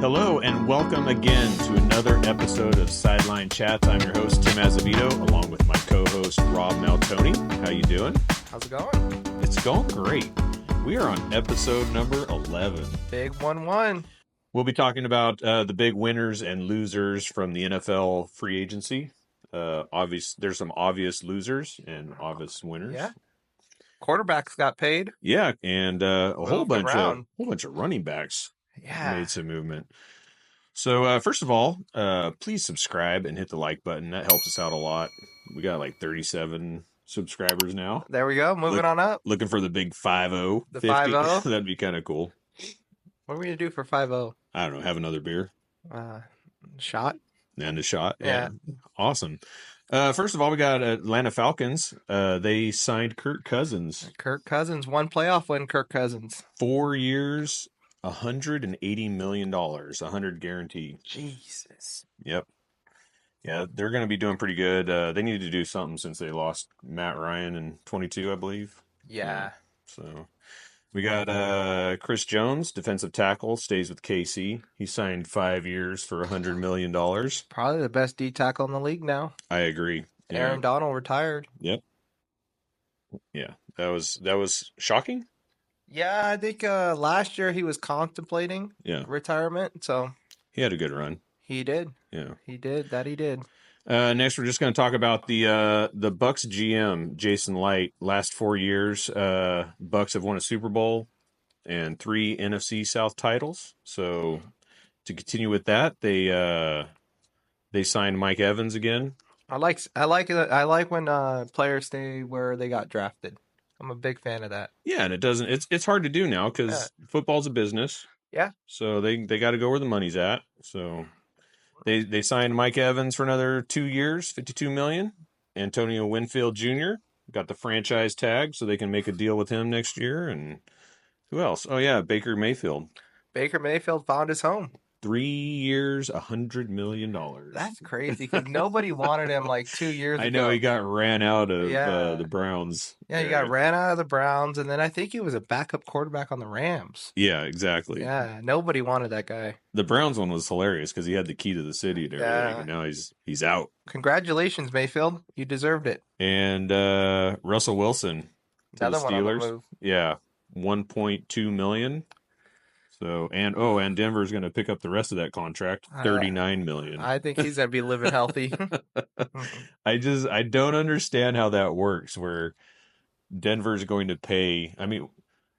Hello and welcome again to another episode of Sideline Chats. I'm your host, Tim Azevedo, along with my co-host, Rob Maltoni. How you doing? How's it going? It's going great. We are on episode number 11. Big 1-1. We'll be talking about the big winners and losers from the NFL free agency. There's some obvious losers and obvious winners. Yeah. Quarterbacks got paid. Yeah, and a whole bunch around. of running backs Yeah. made some movement. So first of all, please subscribe and hit the like button. That helps us out a lot. We got like 37 subscribers now. There we go. Moving on up. Looking for the big 5-0. The 50. 5-0? That'd be kind of cool. What are we going to do for 5-0? I don't know. Have another beer Shot? and a shot. Yeah. Awesome. First of all, we got Atlanta Falcons. They signed Kirk Cousins. Kirk Cousins. One playoff win, Kirk Cousins. 4 years, $180 million. 100 guaranteed. Jesus. Yep. Yeah, they're going to be doing pretty good. They needed to do something since they lost Matt Ryan in 22, I believe. Yeah. So we got Chris Jones, defensive tackle, stays with KC. He signed 5 years for $100 million. Probably the best D tackle in the league now. I agree. Yeah. Aaron Donald retired. Yep. Yeah, that was shocking. Yeah, I think last year he was contemplating retirement, so He had a good run. he did. Yeah. He did. Next, we're just going to talk about the Bucks GM, Jason Light. Last 4 years, Bucks have won a Super Bowl and 3 NFC South titles. So to continue with that, they signed Mike Evans again. I like when players stay where they got drafted. I'm a big fan of that. Yeah, and it's hard to do now because football's a business. Yeah. So they got to go where the money's at. So they signed Mike Evans for another 2 years, $52 million. Antonio Winfield Jr. got the franchise tag, so they can make a deal with him next year. And who else? Oh yeah, Baker Mayfield. Baker Mayfield found his home. 3 years, $100 million. That's crazy because nobody wanted him like 2 years ago. I know he got ran out of the Browns. Yeah, he got ran out of the Browns, and then I think he was a backup quarterback on the Rams. Yeah, exactly. Yeah, nobody wanted that guy. The Browns one was hilarious because he had the key to the city and everything, and now he's out. Congratulations, Mayfield. You deserved it. And Russell Wilson to Another the one on the Steelers. move. Yeah, $1.2 million. So and Denver's going to pick up the rest of that contract, $39 million. I think he's going to be living healthy. I don't understand how that works. Where Denver's going to pay. I mean,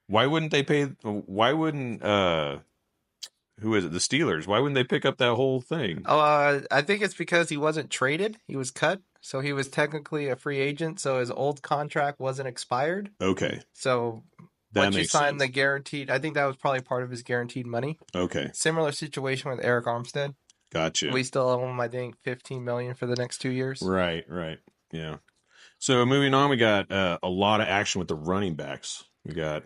why wouldn't they pay? Why wouldn't who is it? The Steelers. Why wouldn't they pick up that whole thing? I think it's because he wasn't traded. He was cut. So he was technically a free agent. So his old contract wasn't expired. Okay. So once you signed the guaranteed, I think that was probably part of his guaranteed money. Okay. Similar situation with Eric Armstead. Gotcha. We still owe him, I think, $15 million for the next 2 years. Right. Yeah. So moving on, we got a lot of action with the running backs. We got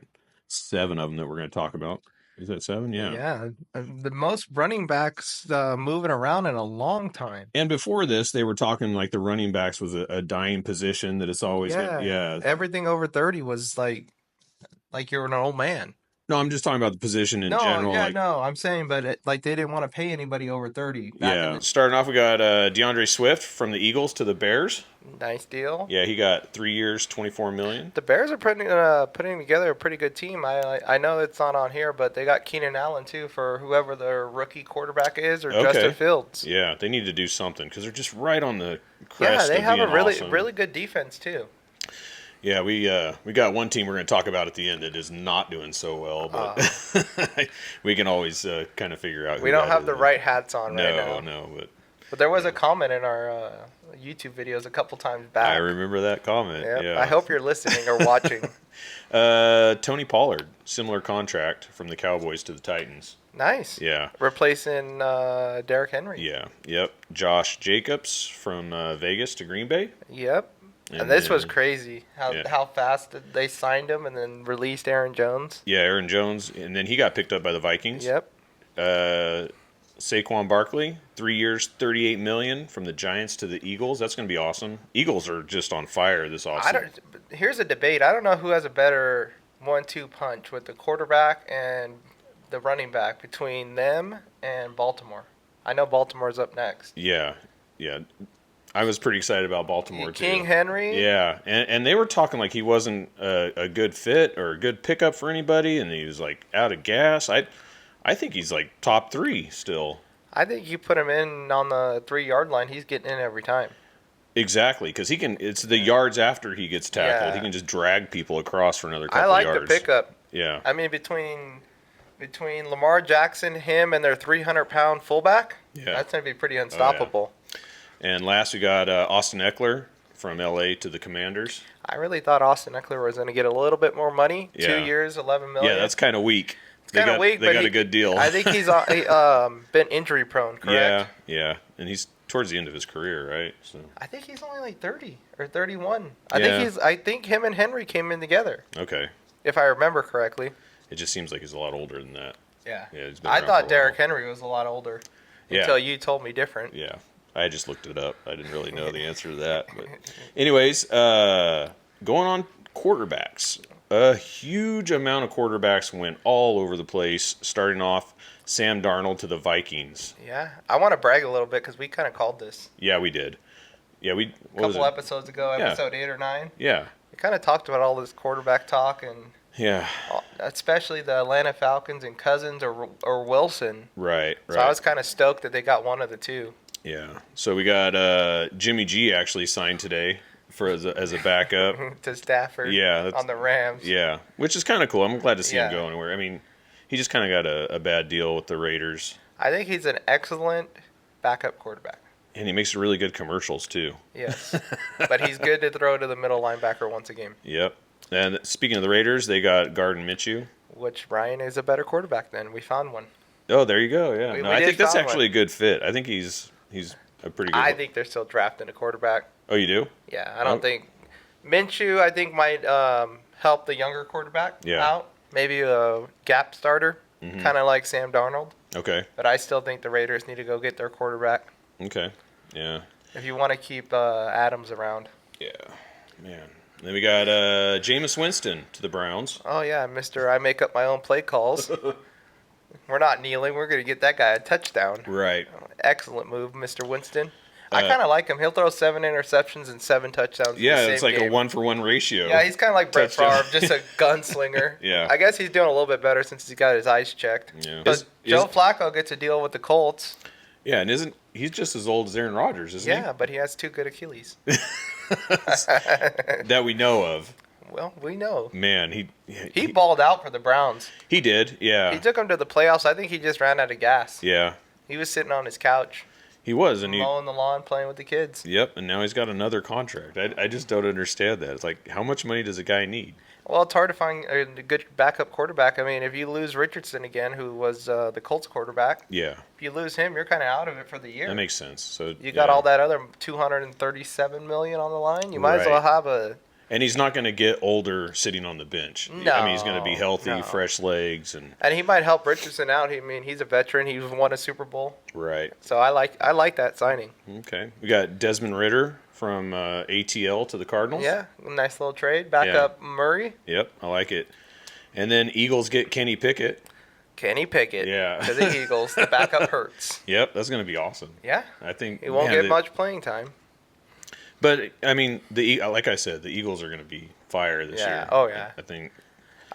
7 of them that we're going to talk about. Is that 7? Yeah. Yeah. The most running backs moving around in a long time. And before this, they were talking like the running backs was a dying position that it's always Everything over 30 was like you're an old man. No, I'm just talking about the position in general. Yeah, I'm saying, but they didn't want to pay anybody over 30. Starting off, we got DeAndre Swift from the Eagles to the Bears. Nice deal. Yeah, he got 3 years, $24 million. The Bears are putting together a pretty good team. I know it's not on here, but they got Keenan Allen too for whoever their rookie quarterback is or Justin Fields. Yeah, they need to do something because they're just right on the crest. Yeah, they have a really awesome. really good defense too. Yeah, we got one team we're going to talk about at the end that is not doing so well, but we can always kind of figure out. We don't have the right hats on right now. No, but there was a comment in our YouTube videos a couple times back. I remember that comment. Yep. Yeah. I hope you're listening or watching. Tony Pollard, similar contract from the Cowboys to the Titans. Nice. Yeah. Replacing Derrick Henry. Yeah. Yep. Josh Jacobs from Vegas to Green Bay. Yep. And this was crazy, how fast they signed him and then released Aaron Jones. Yeah, Aaron Jones, and then he got picked up by the Vikings. Yep. Saquon Barkley, 3 years, $38 million from the Giants to the Eagles. That's going to be awesome. Eagles are just on fire this offseason. Here's a debate. I don't know who has a better 1-2 punch with the quarterback and the running back between them and Baltimore. I know Baltimore's up next. Yeah, yeah. I was pretty excited about Baltimore too. King Henry. Yeah, and they were talking like he wasn't a good fit or a good pickup for anybody, and he was like out of gas. I think he's like top 3 still. I think you put him in on the 3-yard line, he's getting in every time. Exactly, because he can. It's the yards after he gets tackled. Yeah. He can just drag people across for another couple I like yards. the pickup. Yeah. I mean, between Lamar Jackson, him, and their 300-pound fullback, that's going to be pretty unstoppable. Oh, yeah. And last, we got Austin Eckler from L.A. to the Commanders. I really thought Austin Eckler was going to get a little bit more money. Yeah. 2 years, $11 million. Yeah, that's kind of weak. It's kind of weak, they but got a good deal. I think he's been injury prone, correct? Yeah. And he's towards the end of his career, right? So I think he's only like 30 or 31. I think him and Henry came in together. Okay. If I remember correctly. It just seems like he's a lot older than that. Yeah. He's been I around thought for a Derrick while. Henry was a lot older until you told me different. Yeah. I just looked it up. I didn't really know the answer to that. But anyways, going on quarterbacks. A huge amount of quarterbacks went all over the place, starting off Sam Darnold to the Vikings. Yeah. I want to brag a little bit because we kind of called this. Yeah, we did. Yeah, a couple episodes ago, episode 8 or 9. Yeah. We kind of talked about all this quarterback talk and especially the Atlanta Falcons and Cousins or Wilson. Right. So I was kind of stoked that they got one of the two. Yeah. So we got Jimmy G actually signed today as a backup to Stafford. Yeah, on the Rams. Yeah, which is kind of cool. I'm glad to see him go anywhere. I mean, he just kind of got a bad deal with the Raiders. I think he's an excellent backup quarterback. And he makes really good commercials too. Yes, but he's good to throw to the middle linebacker once a game. Yep. And speaking of the Raiders, they got Gardner Minshew. Which Ryan is a better quarterback than. We found one. Oh, there you go. Yeah. I think that's actually a good fit. I think he's a pretty good I think they're still drafting a quarterback. Oh, you do? Yeah, I don't think Minshew. I think might help the younger quarterback out. Maybe a gap starter, kind of like Sam Darnold. Okay. But I still think the Raiders need to go get their quarterback. Okay. Yeah. If you want to keep Adams around. Yeah. Man. Then we got Jameis Winston to the Browns. Oh yeah, Mr. I make up my own play calls. We're not kneeling. We're going to get that guy a touchdown. Right. Excellent move, Mr. Winston. I kind of like him. He'll throw 7 interceptions and 7 touchdowns. Yeah, it's like a 1-for-1 ratio. Yeah, he's kind of like Brett Favre, just a gunslinger. Yeah. I guess he's doing a little bit better since he's got his eyes checked. Yeah. But Joe Flacco gets a deal with the Colts. Yeah, and he's just as old as Aaron Rodgers, isn't he? Yeah, but he has 2 good Achilles. That we know of. Well, we know. Man, he balled out for the Browns. He did, yeah. He took them to the playoffs. I think he just ran out of gas. Yeah. He was sitting on his couch. He was, and mowing the lawn, playing with the kids. Yep, and now he's got another contract. I just don't understand that. It's like, how much money does a guy need? Well, it's hard to find a good backup quarterback. I mean, if you lose Richardson again, who was the Colts quarterback, if you lose him, you're kind of out of it for the year. That makes sense. So you got all that other $237 million on the line. You might as well have a. And he's not going to get older sitting on the bench. No, I mean, he's going to be healthy, fresh legs, and he might help Richardson out. I mean, he's a veteran. He's won a Super Bowl. Right. So I like that signing. Okay, we got Desmond Ridder from ATL to the Cardinals. Yeah, nice little trade. Back up Murray. Yep, I like it. And then Eagles get Kenny Pickett. Kenny Pickett. Yeah. To the Eagles. The backup hurts. Yep, that's going to be awesome. Yeah. I think he won't get much playing time. But I mean, like I said, the Eagles are going to be fire this year. Oh yeah. I think.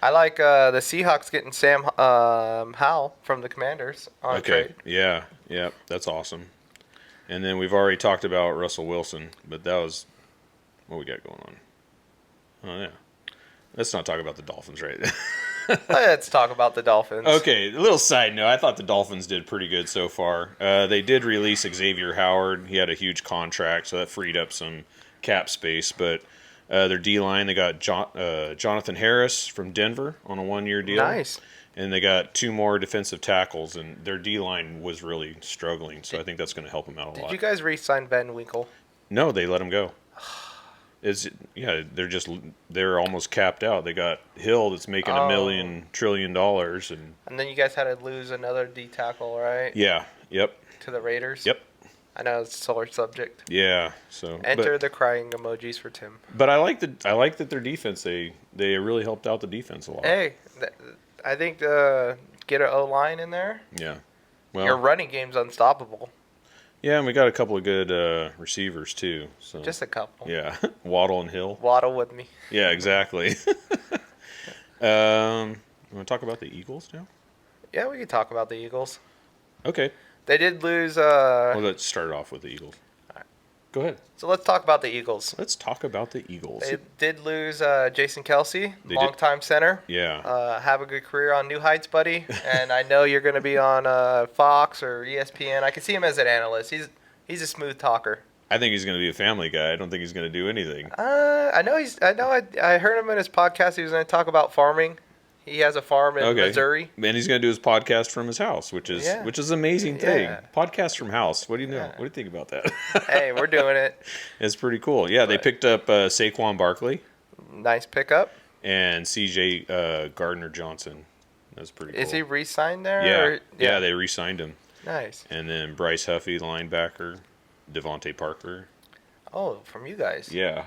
I like the Seahawks getting Sam Howell from the Commanders on trade. Yeah. That's awesome. And then we've already talked about Russell Wilson, but that was what we got going on. Oh yeah. Let's not talk about the Dolphins, right? Let's talk about the Dolphins. Okay, a little side note. I thought the Dolphins did pretty good so far. They did release Xavier Howard. He had a huge contract, so that freed up some cap space. But their D-line, they got Jonathan Harris from Denver on a 1-year deal. Nice. And they got 2 more defensive tackles, and their D-line was really struggling, so I think that's going to help them out a lot. Did you guys re-sign Van Winkle? No, they let him go. They're almost capped out. They got Hill that's making $1 million trillion, and then you guys had to lose another D tackle, right? Yeah. Yep. To the Raiders. Yep. I know it's a sore subject. Yeah. So enter the crying emojis for Tim. But I like that their defense. They really helped out the defense a lot. Hey, I think get an O-line in there, Yeah. Well, your running game's unstoppable. Yeah, and we got a couple of good receivers too. So just a couple. Yeah, Waddle and Hill. Waddle with me. Yeah, exactly. You want to talk about the Eagles now? Yeah, we could talk about the Eagles. Okay. They did lose. Well, let's start off with the Eagles. All right. Go ahead. So let's talk about the Eagles. Let's talk about the Eagles. They did lose Jason Kelce, longtime center. Yeah. Have a good career on New Heights, buddy. And I know you're going to be on Fox or ESPN. I can see him as an analyst. He's a smooth talker. I think he's going to be a family guy. I don't think he's going to do anything. I heard him in his podcast. He was going to talk about farming. He has a farm in Missouri. And he's going to do his podcast from his house, which is an amazing thing. Yeah. Podcast from house. What do you know? Yeah. What do you think about that? Hey, we're doing it. It's pretty cool. Yeah, they picked up Saquon Barkley. Nice pickup. And C.J. Gardner-Johnson. That's pretty cool. Is he re-signed there? Yeah. Yeah, they re-signed him. Nice. And then Bryce Huffy, the linebacker. Devontae Parker. Oh, from you guys. Yeah.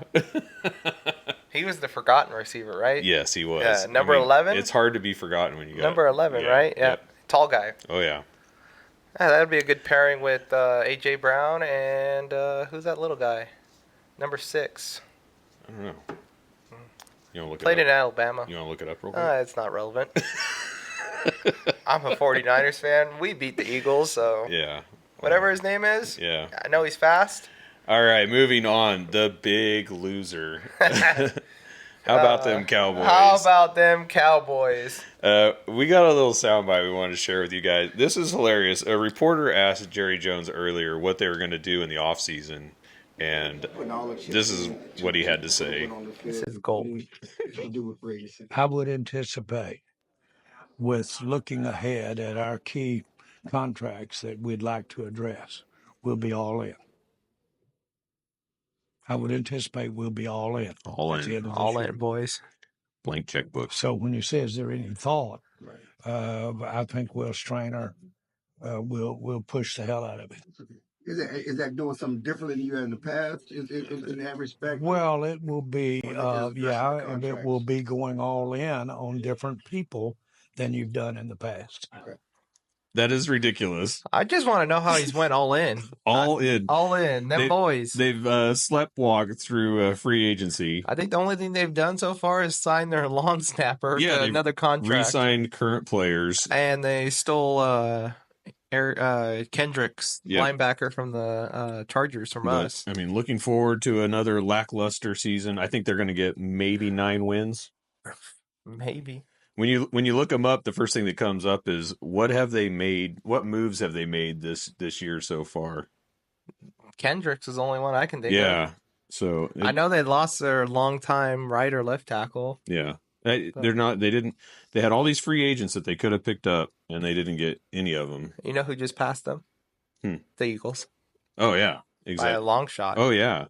He was the forgotten receiver, right? Yes, he was. Yeah, number 11? It's hard to be forgotten when you got number 11, right? Yeah. Yep. Tall guy. Oh, yeah. That would be a good pairing with A.J. Brown and who's that little guy? Number 6. I don't know. You want to look Played it up? in Alabama. You want to look it up real quick? It's not relevant. I'm a 49ers fan. We beat the Eagles, so yeah. Whatever his name is. Yeah. I know he's fast. All right, moving on. The big loser. How about them Cowboys? How about them Cowboys? We got a little soundbite we wanted to share with you guys. This is hilarious. A reporter asked Jerry Jones earlier what they were going to do in the offseason, and this is what he had to say. This is gold. I would anticipate, with looking ahead at our key contracts that we'd like to address, we'll be all in. I would anticipate we'll be all in. All in. All in, boys. Blank checkbook. So when you say, is there any thought, I think Will Strainer will push the hell out of it. Is that doing something different than you had in the past in that respect? Well, it will be, and it will be going all in on different people than you've done in the past. Okay. That is ridiculous. I just want to know how he's went all in. All in. All in. Them boys. They've sleptwalked through free agency. I think the only thing they've done so far is sign their long snapper to another contract. Re-signed current players. And they stole Kendricks, linebacker from the Chargers from us. I mean, looking forward to another lackluster season. I think they're going to get maybe 9 wins. Maybe. When you look them up, the first thing that comes up is what have they made? What moves have they made this year so far? Kendricks is the only one I can think of. Yeah. So I know they lost their longtime right or left tackle. Yeah. They're not. They didn't. They had all these free agents that they could have picked up, and they didn't get any of them. You know who just passed them? The Eagles. Oh yeah, exactly. By a long shot. Oh yeah.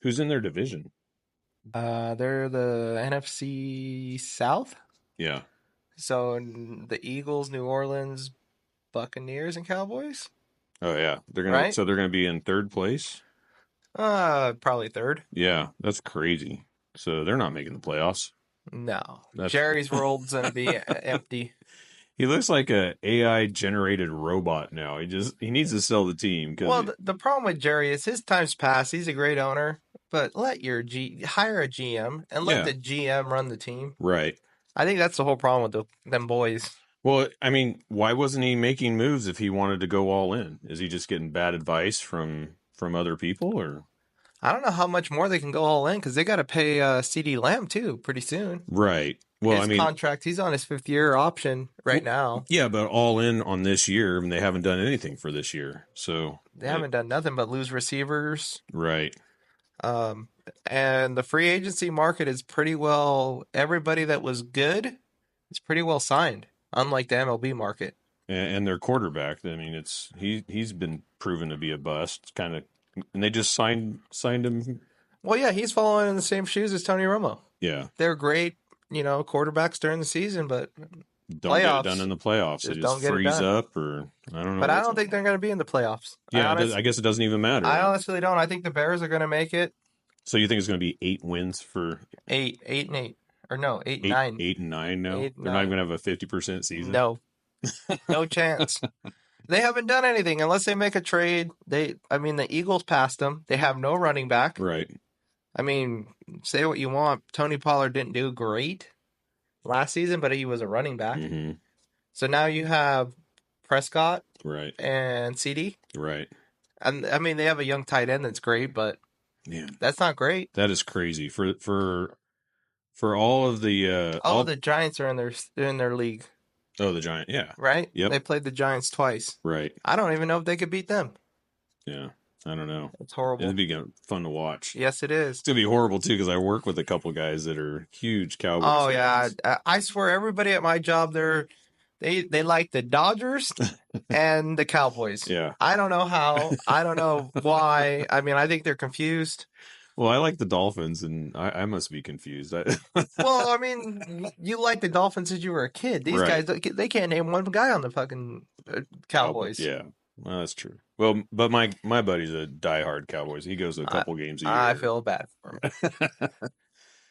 Who's in their division? They're the NFC South. Yeah. So the Eagles, New Orleans, Buccaneers, and Cowboys. Oh yeah, they're gonna. Right? So they're gonna be in third place. Probably third. Yeah, that's crazy. So they're not making the playoffs. No, Jerry's world's gonna be empty. He looks like a AI generated robot now. He needs to sell the team. Well, the problem with Jerry is his time's passed. He's a great owner, but let your hire a GM and let the GM run the team. Right. I think that's the whole problem with them boys. Well, I mean, why wasn't he making moves if he wanted to go all in? Is he just getting bad advice from other people, or? I don't know how much more they can go all in because they got to pay CeeDee Lamb too pretty soon. Right. Well, his contract, he's on his 5th-year option now. Yeah, but all in on this year, and they haven't done anything for this year. So they haven't done nothing but lose receivers. Right. And the free agency market is pretty well, everybody that was good is pretty well signed, unlike the MLB market. And their quarterback, I mean, he's been proven to be a bust, kind of, and they just signed him. Well, yeah, he's following in the same shoes as Tony Romo. Yeah. They're great, quarterbacks during the season, but don't get it done in the playoffs. They just freeze up, or I don't know. But I don't think they're going to be in the playoffs. Yeah, I guess it doesn't even matter. I honestly don't. I think the Bears are going to make it. So you think it's going to be 8 wins for 8 and 8, or no, 8 and 9. 8 and 9 now. They're not even going to have a 50% season. No, No chance. They haven't done anything unless they make a trade. The Eagles passed them. They have no running back. Right. I mean, say what you want. Tony Pollard didn't do great last season, but he was a running back. Mm-hmm. So now you have Prescott Right. and CD. Right. And I mean, they have a young tight end that's great, but that's not great. That is crazy for all of the all the Giants are in their league. Oh, the Giant, yeah. Right? Yep. They played the Giants twice. Right. I don't even know if they could beat them. Yeah. I don't know. It's horrible. It'd be fun to watch. Yes, it is. It's going to be horrible, too, because I work with a couple guys that are huge Cowboys Oh, fans. yeah. I swear everybody at my job, they like the Dodgers and the Cowboys. Yeah. I don't know how. I don't know why. I mean, I think they're confused. Well, I like the Dolphins, and I must be confused. Well, I mean, you like the Dolphins since you were a kid. These Right. guys, they can't name one guy on the fucking Cowboys. Yeah. Well, that's true. Well, but my buddy's a diehard Cowboys. He goes to a couple games a year. I feel bad for him.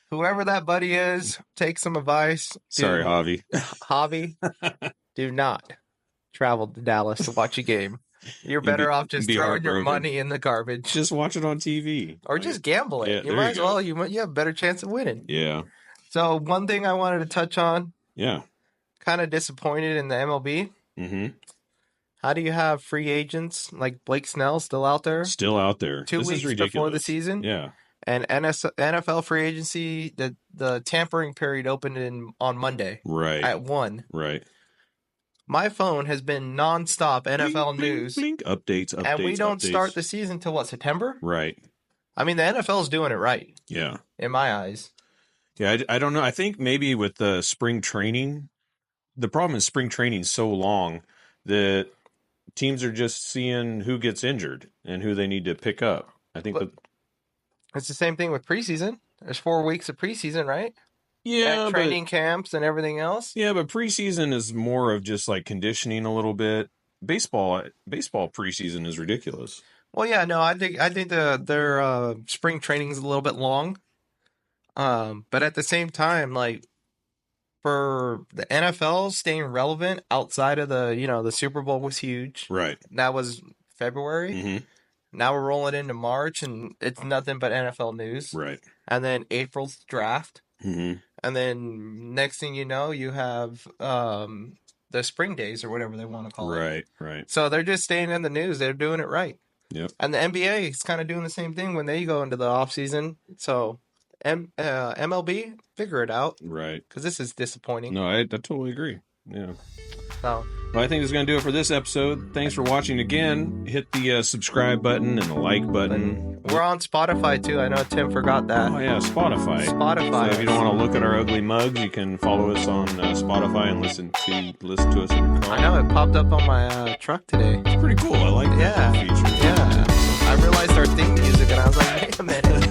Whoever that buddy is, take some advice. Sorry, Javi. Javi, do not travel to Dallas to watch a game. You're better off just throwing your money in the garbage. Just watch it on TV. Or just gamble it. Yeah, you might as well. You have a better chance of winning. Yeah. So one thing I wanted to touch on. Yeah. Kind of disappointed in the MLB. Mm-hmm. How do you have free agents like Blake Snell still out there? Still out there. 2 weeks before the season? Yeah. And NFL free agency, the tampering period opened on Monday. Right. At 1. Right. My phone has been nonstop NFL news. Blink. Updates. And we don't start the season till what, September? Right. I mean, the NFL is doing it right. Yeah. In my eyes. Yeah, I don't know. I think maybe with the spring training, the problem is spring training so long that teams are just seeing who gets injured and who they need to pick up. I think it's the same thing with preseason. There's 4 weeks of preseason, right? Yeah, and training camps and everything else. Yeah, but preseason is more of just like conditioning a little bit. Baseball preseason is ridiculous. Well, yeah, no, I think their spring training is a little bit long. But at the same time, like for the NFL staying relevant outside of the Super Bowl was huge. Right. That was February. Mm-hmm. Now we're rolling into March, and it's nothing but NFL news. Right. And then April's draft. Mm-hmm. And then next thing you know, you have the spring days or whatever they want to call it. Right, right. So they're just staying in the news. They're doing it right. Yep. And the NBA is kind of doing the same thing when they go into the off season. So MLB, figure it out. Right. Because this is disappointing. No, I totally agree. Yeah. So. Well, I think that's going to do it for this episode. Thanks for watching again. Hit the subscribe button and the like button. We're on Spotify, too. I know Tim forgot that. Oh, yeah, Spotify. Spotify. So if you don't want to look at our ugly mugs, you can follow us on Spotify and listen to us in the car. I know. It popped up on my truck today. It's pretty cool. I like that feature. Yeah. I realized our theme music, and I was like, wait a minute.